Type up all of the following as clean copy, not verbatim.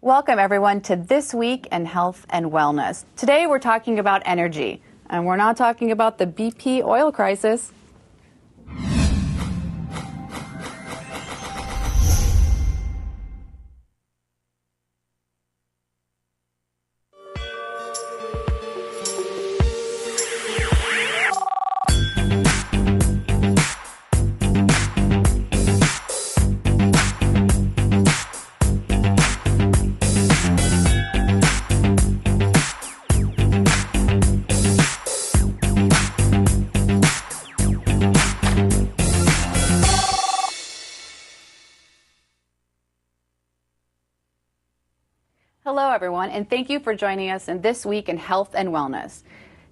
Welcome everyone to This Week in Health and Wellness. Today we're talking about energy, and we're not talking about the BP oil crisis. Hello, everyone, and thank you for joining us in This Week in Health and Wellness.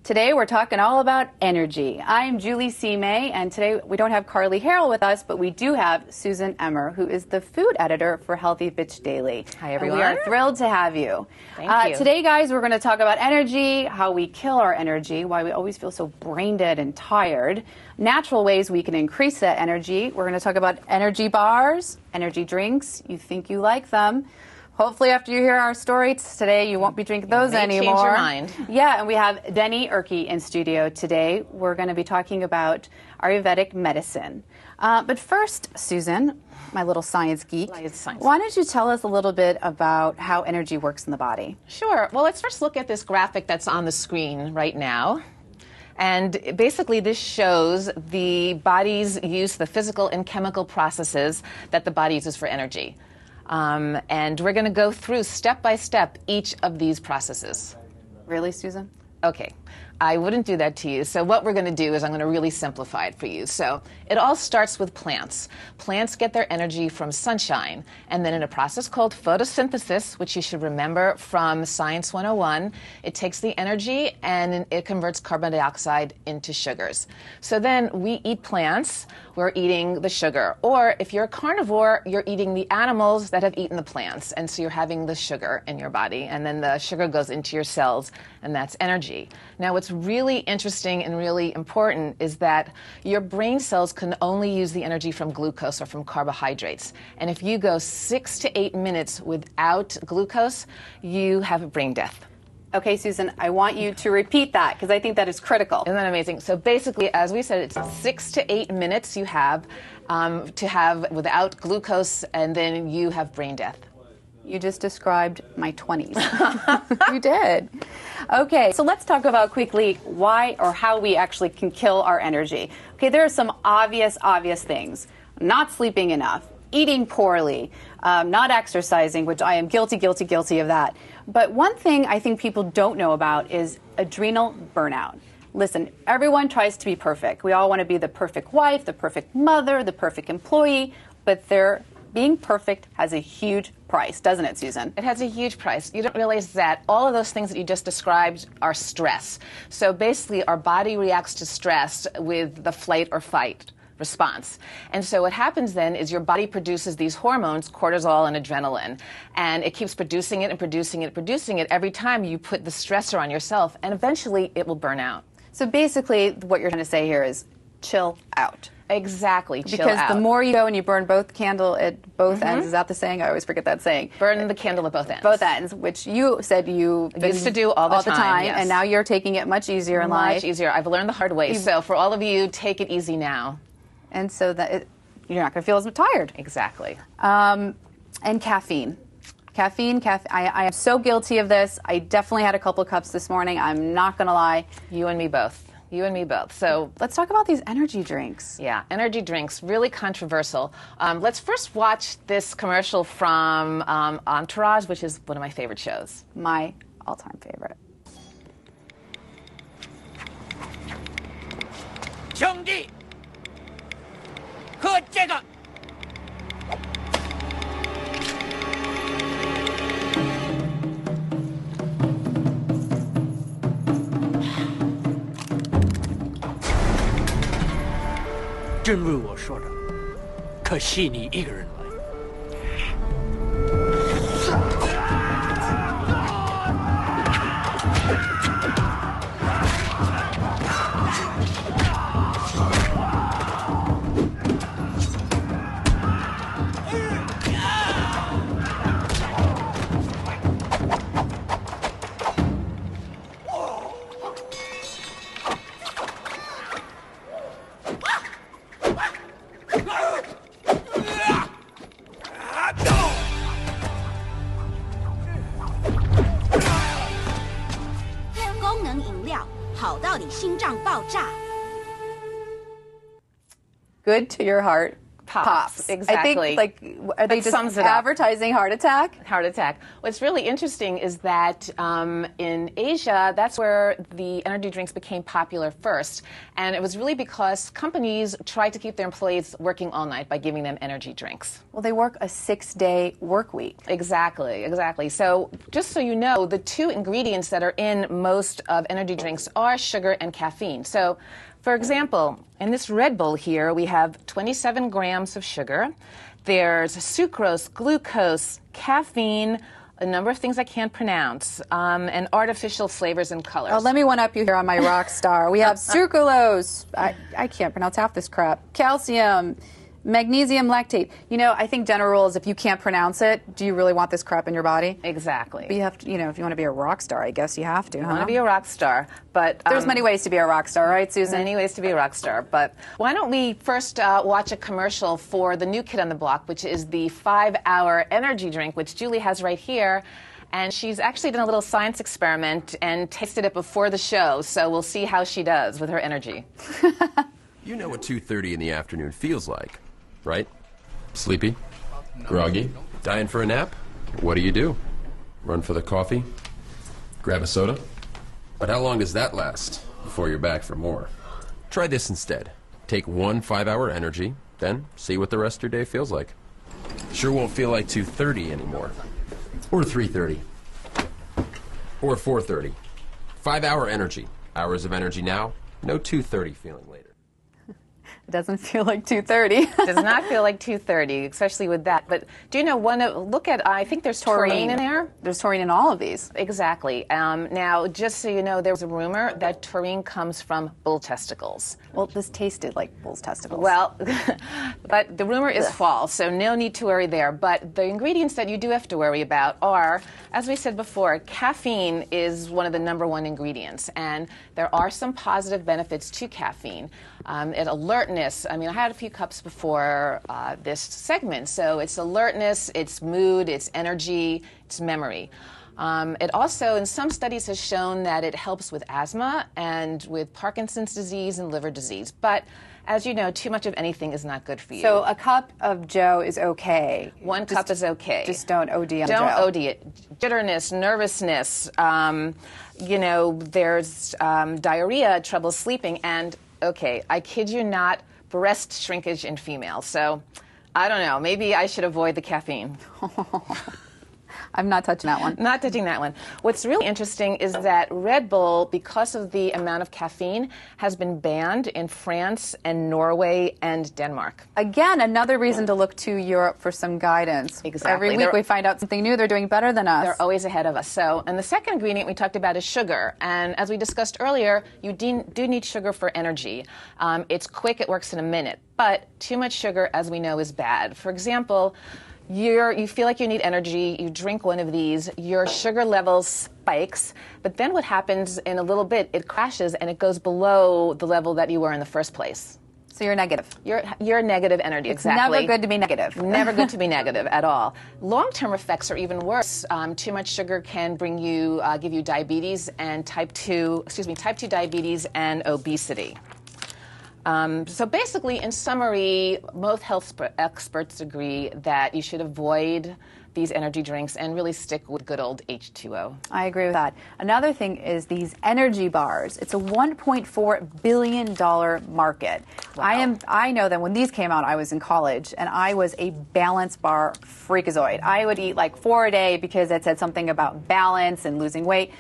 Today, we're talking all about energy. I'm Julie C. May, and today we don't have Carly Harrell with us, but we do have Susan Emmer, who is the food editor for Healthy Bitch Daily. Hi, everyone. And we are thrilled to have you. Thank you. Today, guys, we're going to talk about energy, how we kill our energy, why we always feel so brain dead and tired, natural ways we can increase that energy. We're going to talk about energy bars, energy drinks. You think you like them. Hopefully, after you hear our stories today, you won't be drinking those anymore. Change your mind. Yeah, and we have Jennie Erke in studio today. We're going to be talking about Ayurvedic medicine. But first, Susan, my little science geek, why don't you tell us a little bit about how energy works in the body? Sure. Well, let's first look at this graphic that's on the screen right now. And basically, this shows the body's use, the physical and chemical processes that the body uses for energy. And we're going to go through step by step each of these processes. Really, Susan? Okay. I wouldn't do that to you. So what we're going to do is I'm going to really simplify it for you. So it all starts with plants. Plants get their energy from sunshine. And then in a process called photosynthesis, which you should remember from Science 101, it takes the energy and it converts carbon dioxide into sugars. So then we eat plants, we're eating the sugar. Or if you're a carnivore, you're eating the animals that have eaten the plants. And so you're having the sugar in your body. And then the sugar goes into your cells, and that's energy. Now, what's really interesting and really important is that your brain cells can only use the energy from glucose or from carbohydrates. And if you go 6 to 8 minutes without glucose, you have brain death. Okay, Susan, I want you to repeat that because I think that is critical. Isn't that amazing? So basically, as we said, it's 6 to 8 minutes you have to have without glucose, and then you have brain death. You just described my 20s. You did. Okay, so let's talk about quickly why or how we actually can kill our energy. Okay, there are some obvious things. Not sleeping enough, eating poorly, not exercising, which I am guilty of that. But one thing I think people don't know about is adrenal burnout. Listen, everyone tries to be perfect. We all want to be the perfect wife, the perfect mother, the perfect employee, but being perfect has a huge price, doesn't it, Susan? It has a huge price. You don't realize that all of those things that you just described are stress. So basically, our body reacts to stress with the flight or fight response. And so what happens then is your body produces these hormones, cortisol and adrenaline, and it keeps producing it and producing it every time you put the stressor on yourself, and eventually it will burn out. So basically, what you're trying to say here is chill out. Exactly, chill because out. The more you go and you burn both candle at both ends, is that the saying? I always forget that saying. Burn the candle at both ends. Both ends, which you said you used to do all the time, yes. And now you're taking it much easier in life. Much easier. I've learned the hard way. So for all of you, take it easy now. And so that you're not going to feel as tired. Exactly. And caffeine. Caffeine. I am so guilty of this. I definitely had a couple of cups this morning. I'm not going to lie. You and me both. So let's talk about these energy drinks. Yeah, energy drinks, really controversial. Let's first watch this commercial from Entourage, which is one of my favorite shows. My all-time favorite. 兄弟，喝这个。 真为我说着，可惜你一个人来。炸。 Good to your heart. Pops. Exactly. I think, like, are they That just sums it up. advertising heart attack? Heart attack. What's really interesting is that in Asia, that's where the energy drinks became popular first. And it was really because companies tried to keep their employees working all night by giving them energy drinks. Well, they work a 6-day work week. Exactly, exactly. So just so you know, the two ingredients that are in most of energy drinks are sugar and caffeine. So, for example, in this Red Bull here, we have 27 grams of sugar. There's sucrose, glucose, caffeine, a number of things I can't pronounce, and artificial flavors and colors. Oh, let me one up you here on my RakSa. We have sucralose. I can't pronounce half this crap. Calcium, magnesium lactate. You know, I think general rule is if you can't pronounce it, do you really want this crap in your body? Exactly. But you have to, you know, if you want to be a rock star, I guess you have to, I want to be a rock star, but There's many ways to be a rock star, right, Susan? many ways to be a rock star. But why don't we first watch a commercial for the new kid on the block, which is the 5-hour energy drink, which Julie has right here. And she's actually done a little science experiment and tasted it before the show, so we'll see how she does with her energy. You know what 2:30 in the afternoon feels like, right? Sleepy? Groggy? Dying for a nap? What do? Run for the coffee? Grab a soda? But how long does that last before you're back for more? Try this instead. Take one 5-hour energy, then see what the rest of your day feels like. Sure won't feel like 2:30 anymore. Or 3:30. Or 4:30. 5-hour energy. Hours of energy now, no 2:30 feeling later. It doesn't feel like 2:30. Does not feel like 2:30, especially with that. But do you know, look at, I think there's taurine in there. There's taurine in all of these. Exactly. Now, just so you know, there was a rumor that taurine comes from bull testicles. Well, this tasted like bull's testicles. Well, but the rumor is false, so no need to worry there. But the ingredients that you do have to worry about are, as we said before, caffeine is one of the #1 ingredients. And there are some positive benefits to caffeine. It alertness. I mean, I had a few cups before this segment, so it's alertness, it's mood, it's energy, it's memory. It also, in some studies, has shown that it helps with asthma and with Parkinson's disease and liver disease. But as you know, too much of anything is not good for you. So a cup of Joe is okay. One cup is okay. Just don't OD on Joe. Don't OD it. Jitterness, nervousness, you know, there's diarrhea, trouble sleeping, and, okay, I kid you not, breast shrinkage in females. So, I don't know, maybe I should avoid the caffeine. I'm not touching that one. Not touching that one. What's really interesting is that Red Bull, because of the amount of caffeine, has been banned in France and Norway and Denmark. Again, another reason to look to Europe for some guidance. Exactly. Every week we find out something new. They're doing better than us. They're always ahead of us. So, and the second ingredient we talked about is sugar. And as we discussed earlier, you do need sugar for energy. It's quick, it works in a minute. But too much sugar, as we know, is bad. For example, you feel like you need energy, you drink one of these, your sugar level spikes, but then what happens in a little bit, it crashes and it goes below the level that you were in the first place. So you're negative. You're negative energy, It's exactly. never good to be negative. Never good to be negative at all. Long-term effects are even worse. Too much sugar can bring you, give you diabetes and type 2 diabetes and obesity. So basically, in summary, most health experts agree that you should avoid these energy drinks and really stick with good old H2O. I agree with that. Another thing is these energy bars. It's a $1.4 billion market. Wow. I know that when these came out, I was in college, and I was a balance bar freakazoid. I would eat like 4 a day because it said something about balance and losing weight.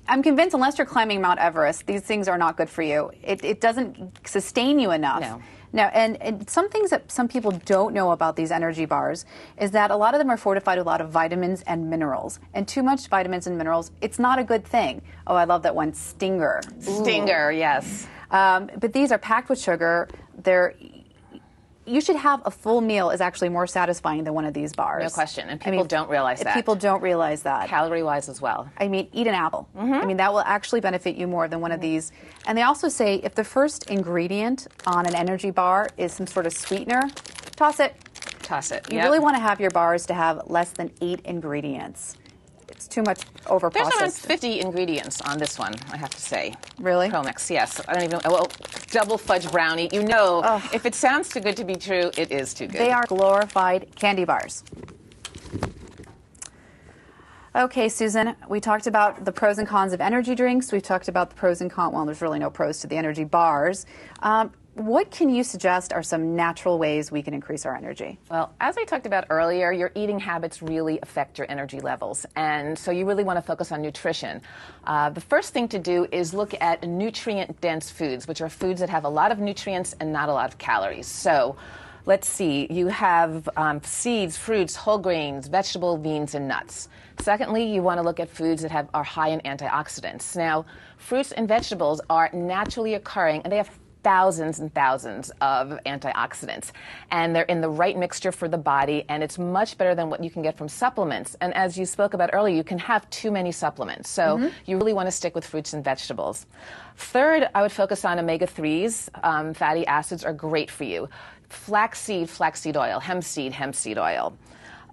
I'm convinced unless you're climbing Mount Everest, these things are not good for you. It doesn't sustain you enough. No. Now, and some things that some people don't know about these energy bars is that a lot of them are fortified with a lot of vitamins and minerals. And too much vitamins and minerals, it's not a good thing. Oh, I love that one, Stinger. Stinger, yes. But these are packed with sugar. You should have a full meal is actually more satisfying than one of these bars. No question. And people don't realize that. People don't realize that. Calorie-wise as well. I mean, eat an apple. I mean, that will actually benefit you more than one of these. And they also say if the first ingredient on an energy bar is some sort of sweetener, toss it. Toss it. You really want to have your bars to have less than 8 ingredients. It's too much over There's around processed. 50 ingredients on this one, I have to say. Really? Promix, yes. I don't even know. Well, double fudge brownie. You know, if it sounds too good to be true, it is too good. They are glorified candy bars. Okay, Susan, we talked about the pros and cons of energy drinks. We talked about the pros and cons. Well, there's really no pros to the energy bars. What can you suggest are some natural ways we can increase our energy? Well, as I talked about earlier, your eating habits really affect your energy levels. And so you really want to focus on nutrition. The first thing to do is look at nutrient-dense foods, which are foods that have a lot of nutrients and not a lot of calories. So let's see, you have seeds, fruits, whole grains, vegetable, beans, and nuts. Secondly, you want to look at foods that are high in antioxidants. Now, fruits and vegetables are naturally occurring, and they have thousands and thousands of antioxidants, and they're in the right mixture for the body, and it's much better than what you can get from supplements. And as you spoke about earlier, you can have too many supplements, so you really want to stick with fruits and vegetables. Third, I would focus on omega-3s. Fatty acids are great for you. Flaxseed oil, hemp seed oil.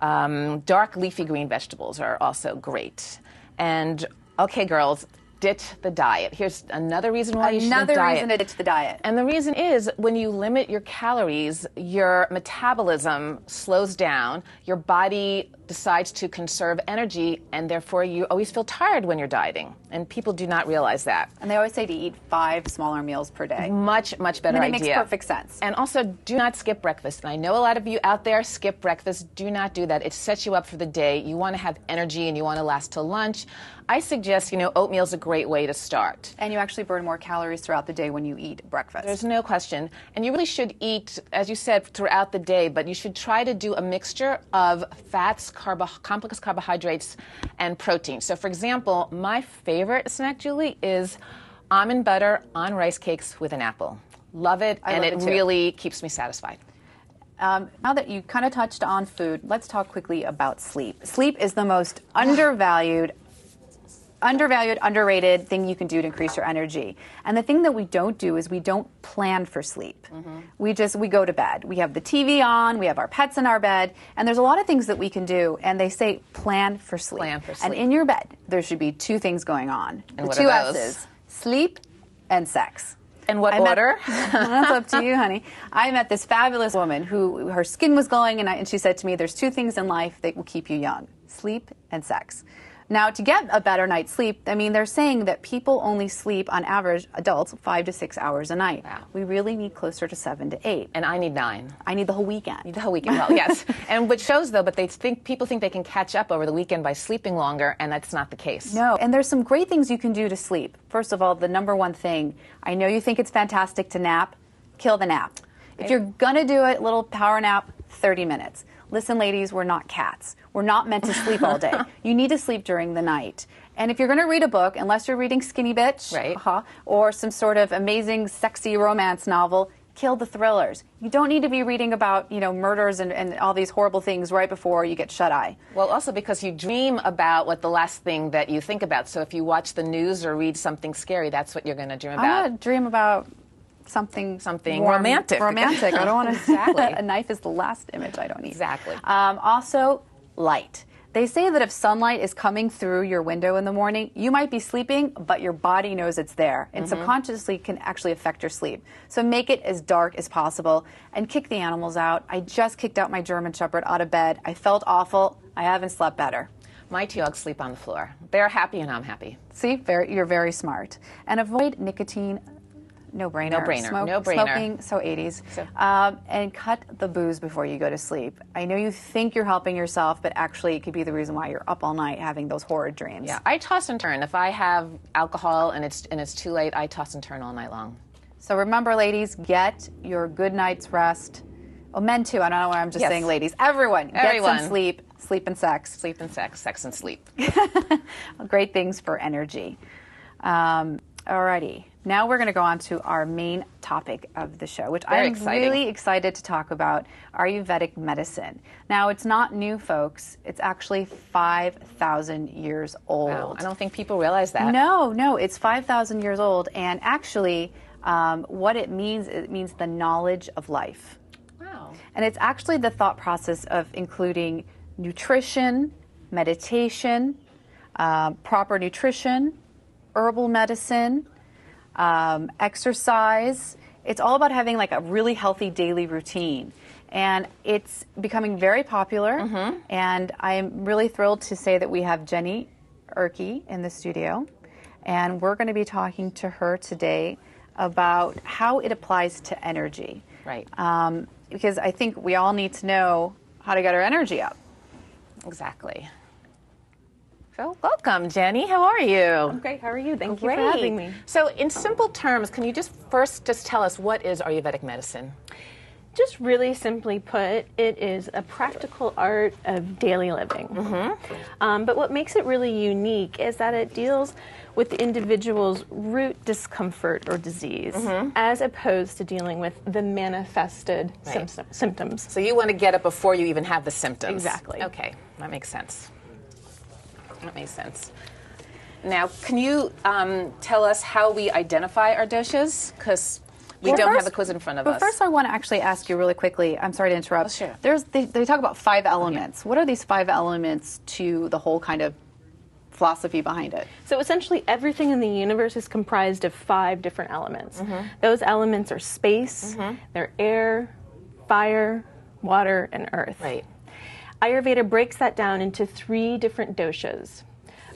Dark leafy green vegetables are also great. And okay, girls, ditch the diet. Here's another reason why you should diet. Another reason to ditch the diet. And the reason is when you limit your calories, your metabolism slows down, your body decides to conserve energy, and therefore you always feel tired when you're dieting. And people do not realize that. And they always say to eat 5 smaller meals per day. Much better idea. It makes perfect sense. And also, do not skip breakfast. And I know a lot of you out there skip breakfast. Do not do that. It sets you up for the day. You want to have energy and you want to last till lunch. I suggest, oatmeal's a great way to start. And you actually burn more calories throughout the day when you eat breakfast. There's no question. And you really should eat, as you said, throughout the day, but you should try to do a mixture of fats, complex carbohydrates, and protein. So, for example, my favorite snack, Julie, is almond butter on rice cakes with an apple. Love it, and it really keeps me satisfied. Now that you kind of touched on food, let's talk quickly about sleep. Sleep is the most undervalued, underrated thing you can do to increase your energy. And the thing that we don't do is we don't plan for sleep. We go to bed. We have the TV on, we have our pets in our bed, and there's a lot of things that we can do, and they say plan for sleep. Plan for sleep. And in your bed, there should be 2 things going on. And the what 2 are those? S's, sleep and sex. In what order? That's up to you, honey. I met this fabulous woman who her skin was glowing, and she said to me, there's 2 things in life that will keep you young, sleep and sex. Now, to get a better night's sleep, they're saying that people only sleep, on average, adults, 5 to 6 hours a night. Wow. We really need closer to 7 to 8. And I need 9. I need the whole weekend. The whole weekend, well, yes. And what shows, though, but people think they can catch up over the weekend by sleeping longer, and that's not the case. No, and there's some great things you can do to sleep. First of all, the number one thing, I know you think it's fantastic to nap, kill the nap. If you're gonna do it, little power nap, 30 minutes. Listen, ladies, we're not cats. We're not meant to sleep all day. You need to sleep during the night. And if you're going to read a book, unless you're reading Skinny Bitch, right, or some sort of amazing, sexy romance novel, kill the thrillers. You don't need to be reading about, murders and all these horrible things right before you get shut-eye. Well, also because you dream about what the last thing that you think about. So if you watch the news or read something scary, that's what you're going to dream about. I'm going to dream about something warm, romantic. Romantic. I don't want to. Exactly. A knife is the last image I don't need. Exactly. Also, light. They say that if sunlight is coming through your window in the morning, you might be sleeping, but your body knows it's there, and subconsciously can actually affect your sleep. So make it as dark as possible and kick the animals out. I just kicked out my German Shepherd out of bed. I felt awful. I haven't slept better. My 2 dogs sleep on the floor. They're happy and I'm happy. See, you're very smart. And avoid nicotine. No brainer. No brainer. Smoking, so 80s. And cut the booze before you go to sleep. I know you think you're helping yourself, but actually it could be the reason why you're up all night having those horrid dreams. Yeah, I toss and turn. If I have alcohol and it's too late, I toss and turn all night long. So remember, ladies, get your good night's rest. Oh, men too. I don't know why I'm just saying ladies. Everyone, get some sleep. Sleep and sex. Sleep and sex. Sex and sleep. Great things for energy. Alrighty. Now we're going to go on to our main topic of the show, which I'm really excited to talk about, Ayurvedic medicine. Now, it's not new, folks. It's actually 5,000 years old. Wow, I don't think people realize that. No, it's 5,000 years old. And actually, what it means the knowledge of life. Wow. And it's actually the thought process of including nutrition, meditation, proper nutrition, herbal medicine, exercise. It's all about having like a really healthy daily routine. And it's becoming very popular. And I'm really thrilled to say that we have Jennie Erke in the studio. And we're going to be talking to her today about how it applies to energy. Right. Because I think we all need to know how to get our energy up. Exactly. So welcome, Jennie. How are you? I'm great. How are you? Thank you for having me. So in simple terms, can you just first tell us what is Ayurvedic medicine? Just really simply put, it is a practical art of daily living. But what makes it really unique is that it deals with the individual's root discomfort or disease, as opposed to dealing with the manifested symptoms. So you want to get it before you even have the symptoms. Exactly. Okay, that makes sense. That makes sense. Now, can you tell us how we identify our doshas? Because we don't have the quiz in front of us. But first I want to actually ask you really quickly, I'm sorry to interrupt. Oh, sure. They talk about 5 elements. What are these 5 elements to the whole kind of philosophy behind it? So essentially everything in the universe is comprised of 5 different elements. Those elements are space, they're air, fire, water, and earth. Right. Ayurveda breaks that down into 3 different doshas.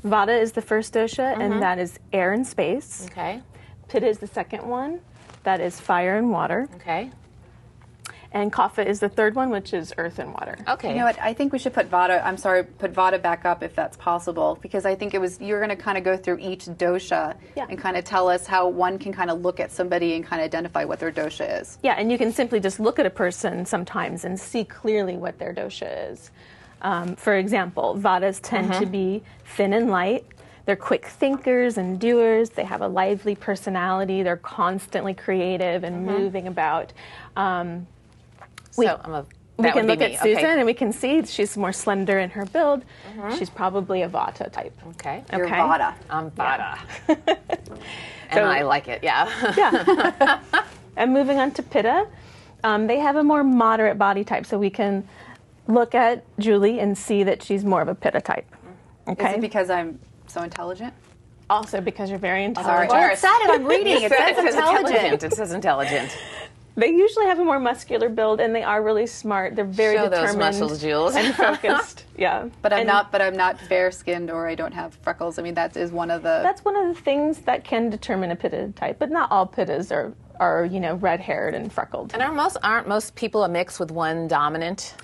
Vata is the first dosha, and that is air and space. Okay. Pitta is the second one, that is fire and water. Okay. And Kapha is the third one, which is earth and water. Okay. You know what, I think we should put Vata back up if that's possible, because I think you're going to kind of go through each dosha and kind of tell us how one can kind of look at somebody and kind of identify what their dosha is. Yeah, and you can simply just look at a person sometimes and see clearly what their dosha is. For example, Vatas tend to be thin and light. They're quick thinkers and doers. They have a lively personality. They're constantly creative and moving about. We can look at Susan and we can see she's more slender in her build. She's probably a Vata type. Okay. You're Vata. I'm Vata. And I like it, yeah. Yeah. And moving on to Pitta, they have a more moderate body type. So we can look at Julie and see that she's more of a Pitta type. Okay. Is it because I'm so intelligent? Also because you're very intelligent. Well, it said it. I'm reading. It says intelligent. It says intelligent. They usually have a more muscular build, and they are really smart. They're very determined those muscles, Jules. and focused. Yeah, but I'm not fair-skinned, or I don't have freckles. I mean, that is one of the. That's one of the things that can determine a Pitta type. But not all Pittas are red-haired and freckled. And aren't most people a mix with one dominant?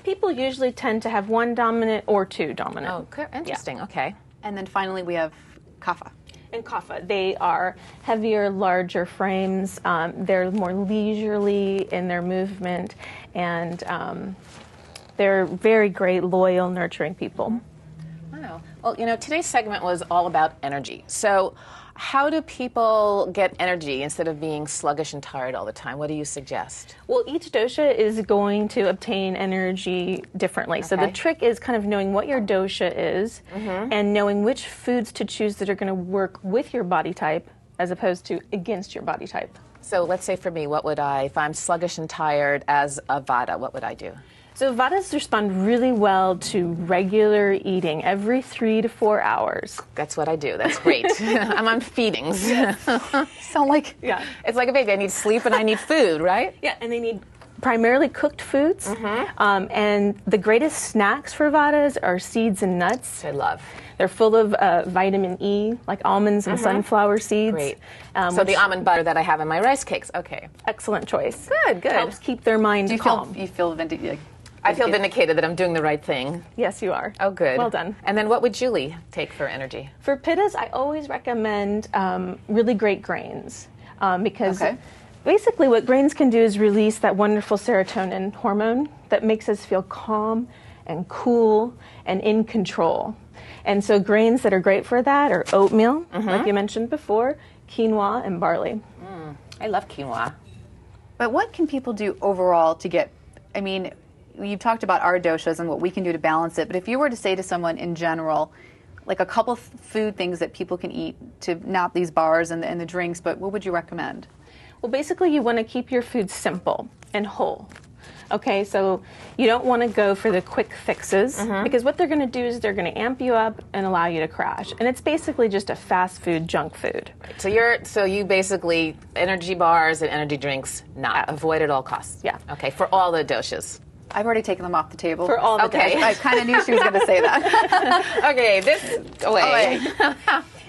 People usually tend to have one dominant or 2 dominant. Oh, interesting. Yeah. Okay. And then finally we have Kapha. And Kapha, they are heavier, larger frames. They're more leisurely in their movement, and they're very great, loyal, nurturing people. Wow. Well, today's segment was all about energy. So how do people get energy instead of being sluggish and tired all the time? What do you suggest? Well, each dosha is going to obtain energy differently. Okay. So the trick is kind of knowing what your dosha is and knowing which foods to choose that are going to work with your body type as opposed to against your body type. So let's say for me, if I'm sluggish and tired as a Vata, what would I do? So Vatas respond really well to regular eating every 3 to 4 hours. That's what I do. That's great. I'm on feedings. Sound like it's like a baby. I need sleep and I need food, right? Yeah, and they need primarily cooked foods. And the greatest snacks for Vatas are seeds and nuts. I love. They're full of vitamin E, like almonds and sunflower seeds. Great. So the almond butter that I have in my rice cakes. Okay. Excellent choice. Good. Helps keep their mind calm. You feel vindicated? I feel vindicated that I'm doing the right thing. Yes, you are. Oh, good. Well done. And then what would Julie take for energy? For Pittas, I always recommend really great grains because basically what grains can do is release that wonderful serotonin hormone that makes us feel calm and cool and in control. And so grains that are great for that are oatmeal, like you mentioned before, quinoa, and barley. I love quinoa. But what can people do overall to get, you've talked about our doshas and what we can do to balance it, but if you were to say to someone in general, like a couple of food things that people can eat to not these bars and the drinks, but what would you recommend? Well, basically you want to keep your food simple and whole. Okay, so you don't want to go for the quick fixes because what they're going to do is they're going to amp you up and allow you to crash. And it's basically just a fast food, junk food. So you basically, energy bars and energy drinks, not avoid at all costs. Yeah. Okay, for all the doshas. I've already taken them off the table. For all the Okay. I kind of knew she was going to say that. Okay, this away.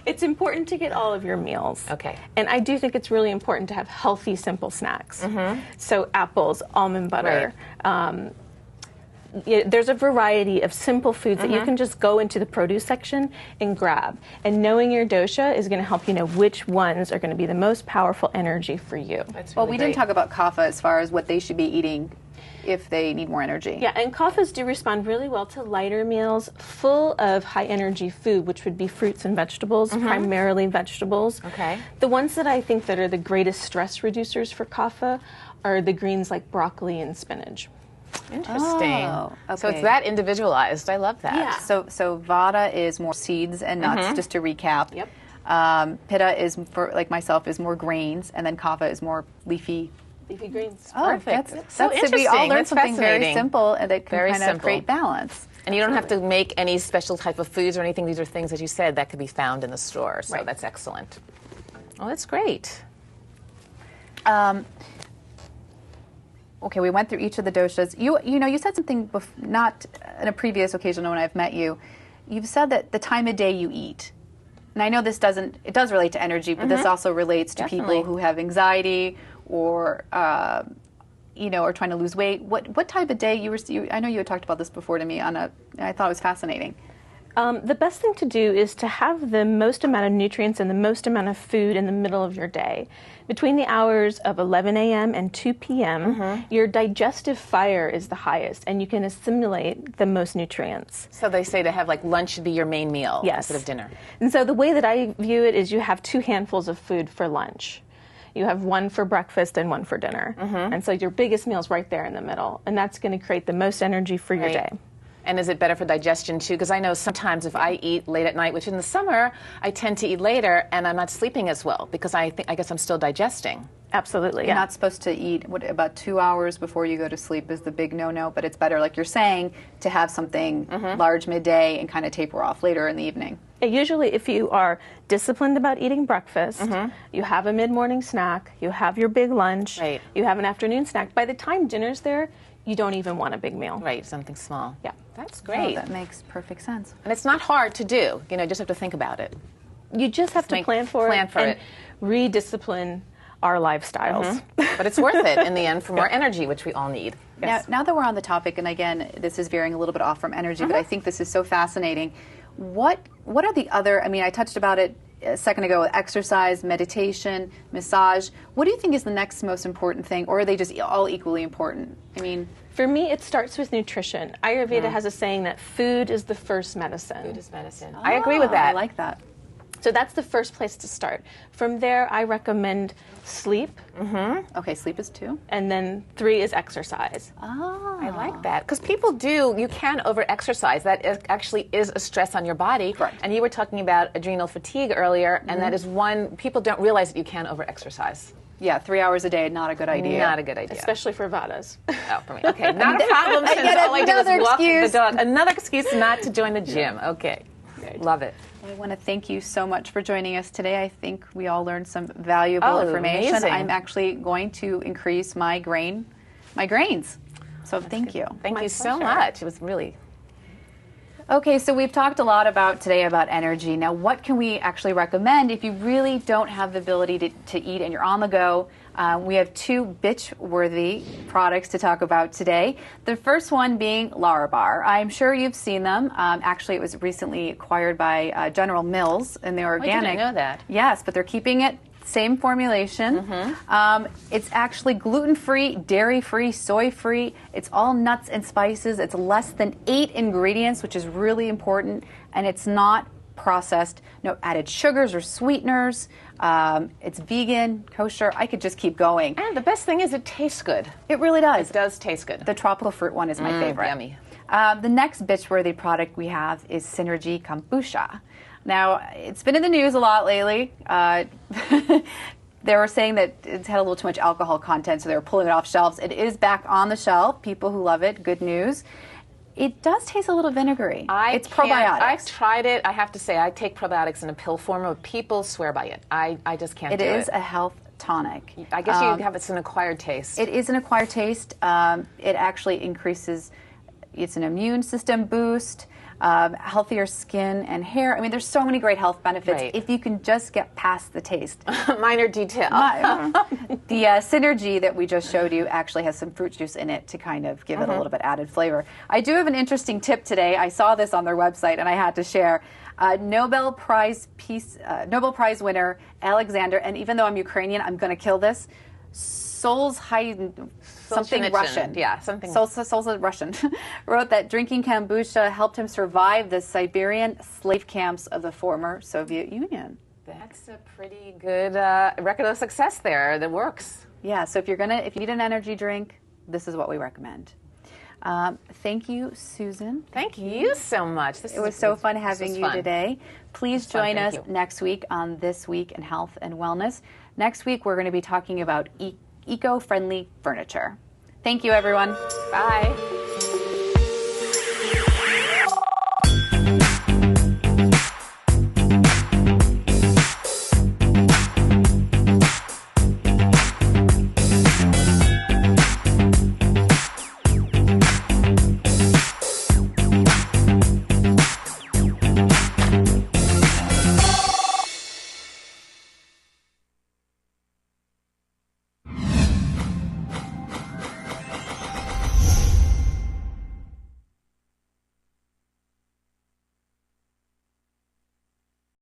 It's important to get all of your meals. Okay. And I do think it's really important to have healthy, simple snacks. So apples, almond butter. There's a variety of simple foods that you can just go into the produce section and grab. And knowing your dosha is going to help you know which ones are going to be the most powerful energy for you. Well, we didn't talk about kapha as far as what they should be eating if they need more energy. Yeah, and kaphas do respond really well to lighter meals full of high energy food, which would be fruits and vegetables, primarily vegetables. Okay. The ones that I think that are the greatest stress reducers for kapha are the greens like broccoli and spinach. Interesting. Oh, So okay. it's that individualized. I love that. Yeah. So vata is more seeds and nuts, just to recap. Yep. Pitta is, for like myself, is more grains, and then kapha is more leafy. Leafy greens. Perfect. That's, So that's we all interesting. learned That's something very fascinating. simple and that can Very kind of simple. create balance. And you don't have to make any special type of foods or anything. These are things, as you said, that could be found in the store. So that's excellent. Oh, that's great. Okay, we went through each of the doshas. You said something not in a previous occasion when I've met you. You've said that the time of day you eat. And I know it does relate to energy, but this also relates to people who have anxiety or are trying to lose weight. What type of day I know you had talked about this before to me I thought it was fascinating. The best thing to do is to have the most amount of nutrients and the most amount of food in the middle of your day. Between the hours of 11 a.m. and 2 p.m., your digestive fire is the highest, and you can assimilate the most nutrients. So they say to have like lunch should be your main meal Yes. instead of dinner. And so the way that I view it is you have 2 handfuls of food for lunch. You have one for breakfast and one for dinner. And so your biggest meal is right there in the middle, and that's going to create the most energy for your day. And is it better for digestion too? Because I know sometimes if I eat late at night, which in the summer I tend to eat later, and I'm not sleeping as well because I guess I'm still digesting. Absolutely, You're not supposed to eat about 2 hours before you go to sleep is the big no-no, but it's better, like you're saying, to have something large midday and kind of taper off later in the evening. Usually if you are disciplined about eating breakfast, you have a mid-morning snack, you have your big lunch, you have an afternoon snack. By the time dinner's there, you don't even want a big meal. Right, something small. Yeah. That's great. Oh, that makes perfect sense. And it's not hard to do. You just have to think about it. You just have to plan for it and rediscipline our lifestyles. But it's worth it in the end for more energy, which we all need. Now that we're on the topic, and again, this is veering a little bit off from energy, but I think this is so fascinating. What are the other, I touched about it a second ago, exercise, meditation, massage. What do you think is the next most important thing, or are they just all equally important? For me, it starts with nutrition. Ayurveda has a saying that food is the first medicine. Food is medicine. I agree with that. I like that. So that's the first place to start. From there, I recommend sleep. Okay, sleep is 2. And then 3 is exercise. Oh. I like that. Because people you can over-exercise. That actually is a stress on your body. Correct. And you were talking about adrenal fatigue earlier, and that is one, people don't realize that you can over-exercise. Yeah, 3 hours a day, not a good idea. Not a good idea. Especially for vadas. Oh, for me. Okay, not a problem since all I do is walk the dog. Another excuse not to join the gym. Okay, love it. I want to thank you so much for joining us today. I think we all learned some valuable information. Amazing. I'm actually going to increase my grains. So thank you. Thank you so much. It was really... Okay, so we've talked a lot today about energy. Now, what can we actually recommend if you really don't have the ability to eat and you're on the go? We have 2 bitch-worthy products to talk about today. The first one being Larabar. I'm sure you've seen them. Actually, it was recently acquired by General Mills, and they're organic. I didn't know that. Yes, but they're keeping it same formulation. It's actually gluten-free, dairy-free, soy-free. It's all nuts and spices. It's less than 8 ingredients, which is really important, and it's not processed, no added sugars or sweeteners. It's vegan, kosher. I could just keep going. And the best thing is it tastes good. It really does. It does taste good. The tropical fruit one is my favorite. Yummy. The next bitch-worthy product we have is Synergy Kombucha. Now, it's been in the news a lot lately. They were saying that it's had a little too much alcohol content, so they were pulling it off shelves. It is back on the shelf. People who love it, good news. It does taste a little vinegary. It's probiotics. I've tried it. I have to say, I take probiotics in a pill form, but people swear by it. I just can't do it. It is a health tonic. I guess you have it's an acquired taste. It is an acquired taste. It actually increases, it's an immune system boost, healthier skin and hair. I mean, there's so many great health benefits if you can just get past the taste. Minor detail. The synergy that we just showed you actually has some fruit juice in it to kind of give it a little bit added flavor. I do have an interesting tip today. I saw this on their website and I had to share. Nobel Prize winner Alexander, and even though I'm Ukrainian, I'm going to kill this. Something Russian. Yeah, something. Russian wrote that drinking kombucha helped him survive the Siberian slave camps of the former Soviet Union. That's a pretty good record of success there. That works. Yeah. So if you need an energy drink, this is what we recommend. Thank you, Susan. Thank you so much. It was so fun having you today. Please join us next week on This Week in Health and Wellness. Next week, we're going to be talking about eco-friendly furniture. Thank you, everyone. Bye.